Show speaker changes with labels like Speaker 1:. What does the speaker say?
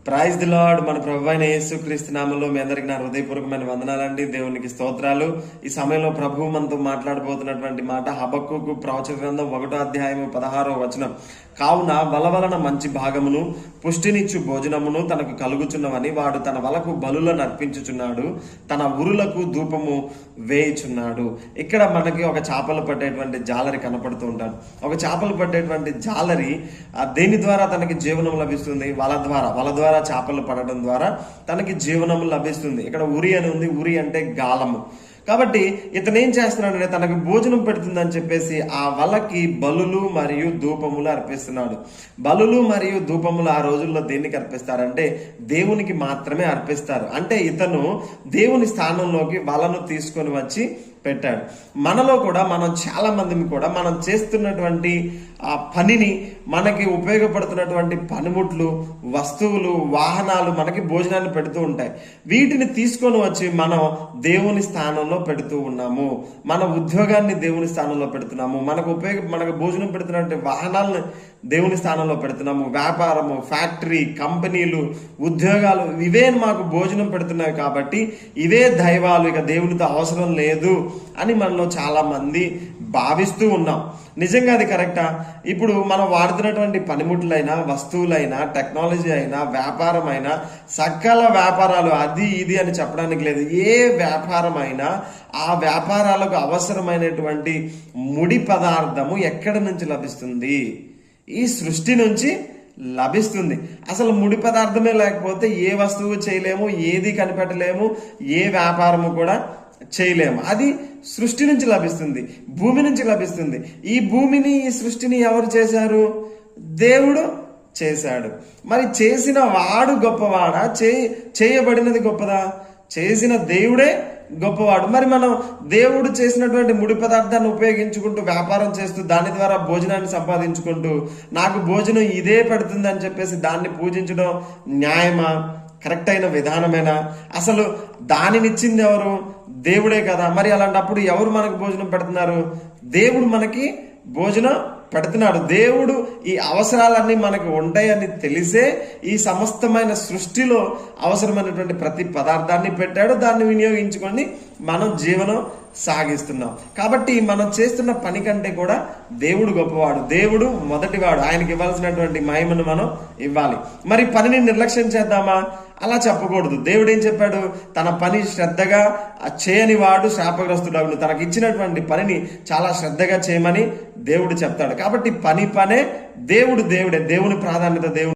Speaker 1: Praise the lord. మన ప్రభు అయిన యేసుక్రీస్తు నామములో మీ అందరికి నా హృదయపూర్వకమైన వందనాలండి. దేవునికి స్తోత్రాలు. ఈ సమయంలో ప్రభువు మనతో మాట్లాడబోతున్నటువంటి మాట హబక్కూకు ప్రవచన గ్రంథం 1వ అధ్యాయము 16వ వచనం. కావున వలవలన మంచి భాగమును పుష్టినిచ్చు భోజనమును తనకు కలుగుచున్నవని వాడు తన వలకు బలులను అర్పించుచున్నాడు, తన ఉరులకు ధూపము వేయుచున్నాడు. ఇక్కడ మనకి ఒక చేపలు పట్టేటువంటి జాలరి కనపడుతూ ఉంటాడు. ఒక చేపలు పట్టేటువంటి జాలరి దేని ద్వారా తనకి జీవనం లభిస్తుంది? వల ద్వారా చేపలు పడడం ద్వారా తనకి జీవనము లభిస్తుంది. ఇక్కడ ఉరి అని ఉంది. ఉరి అంటే గాలము. కాబట్టి ఇతను ఏం చేస్తున్నాడంటే తనకు భోజనం పెడుతుందని చెప్పేసి ఆ వలకి బలులు మరియు ధూపములు అర్పిస్తున్నాడు. బలులు మరియు ధూపములు ఆ రోజుల్లో దేనికి అర్పిస్తారంటే దేవునికి మాత్రమే అర్పిస్తారు. అంటే ఇతను దేవుని స్థానంలోకి వలను తీసుకొని వచ్చి పెట్టాడు. మనలో కూడా మనం చాలా మందిని కూడా మనం చేస్తున్నటువంటి ఆ పనిని, మనకి ఉపయోగపడుతున్నటువంటి పనిముట్లు, వస్తువులు, వాహనాలు మనకి భోజనాన్ని పెడుతూ ఉంటాయి. వీటిని తీసుకొని వచ్చి మనం దేవుని స్థానంలో పెడుతూ ఉన్నాము. మన ఉద్యోగాన్ని దేవుని స్థానంలో పెడుతున్నాము. మనకు భోజనం పెడుతున్నటువంటి వాహనాలను దేవుని స్థానంలో పెడుతున్నాము. వ్యాపారము, ఫ్యాక్టరీ, కంపెనీలు, ఉద్యోగాలు ఇవే మాకు భోజనం పెడుతున్నాయి కాబట్టి ఇవే దైవాలు, ఇక దేవునితో అవసరం లేదు అని మనలో చాలా మంది భావిస్తూ ఉన్నాం. నిజంగా అది కరెక్టా? ఇప్పుడు మనం వాడుతున్నటువంటి పనిముట్లైనా, వస్తువులైనా, టెక్నాలజీ అయినా, వ్యాపారం అయినా, సకల వ్యాపారాలు అది ఇది అని చెప్పడానికి లేదు. ఏ వ్యాపారం అయినా ఆ వ్యాపారాలకు అవసరమైనటువంటి ముడి పదార్థము ఎక్కడి నుంచి లభిస్తుంది? ఈ సృష్టి నుంచి లభిస్తుంది. అసలు ముడి పదార్థమే లేకపోతే ఏ వస్తువు చేయలేము, ఏది కనిపెట్టలేము, ఏ వ్యాపారము కూడా చేయలేము. అది సృష్టి నుంచి లభిస్తుంది, భూమి నుంచి లభిస్తుంది. ఈ భూమిని, ఈ సృష్టిని ఎవరు చేశారు? దేవుడు చేశాడు. మరి చేసిన వాడు గొప్పవాడా? చేయబడినది గొప్పదా? చేసిన దేవుడే గొప్పవాడు. మరి మనం దేవుడు చేసినటువంటి ముడి పదార్థాన్ని ఉపయోగించుకుంటూ వ్యాపారం చేస్తూ దాని ద్వారా భోజనాన్ని సంపాదించుకుంటూ నాకు భోజనం ఇదే పెడుతుంది అని చెప్పేసి దాన్ని పూజించడం న్యాయమా? కరెక్ట్ అయిన విధానమేనా? అసలు దానినిచ్చింది ఎవరు? దేవుడే కదా. మరి అలాంటప్పుడు ఎవరు మనకు భోజనం పెడుతున్నారు? దేవుడు మనకి భోజనం పెడుతున్నాడు. దేవుడు ఈ అవసరాలన్నీ మనకు ఉంటాయని తెలిసే ఈ సమస్తమైన సృష్టిలో అవసరమైనటువంటి ప్రతి పదార్థాన్ని పెట్టాడు. దాన్ని వినియోగించుకొని మనం జీవనం సాగిస్తున్నాం. కాబట్టి మనం చేస్తున్న పని కంటే కూడా దేవుడు గొప్పవాడు, దేవుడు మొదటివాడు. ఆయనకి ఇవ్వాల్సినటువంటి మహిమను మనం ఇవ్వాలి. మరి పనిని నిర్లక్ష్యం చేద్దామా? అలా చెప్పకూడదు. దేవుడు ఏం చెప్పాడు? తన పని శ్రద్ధగా చేయని వాడు శాపగ్రస్తుడు. తనకి ఇచ్చినటువంటి పనిని చాలా శ్రద్ధగా చేయమని దేవుడు చెప్తాడు. కాబట్టి పనే దేవుడే. దేవుని ప్రాధాన్యత దేవుడు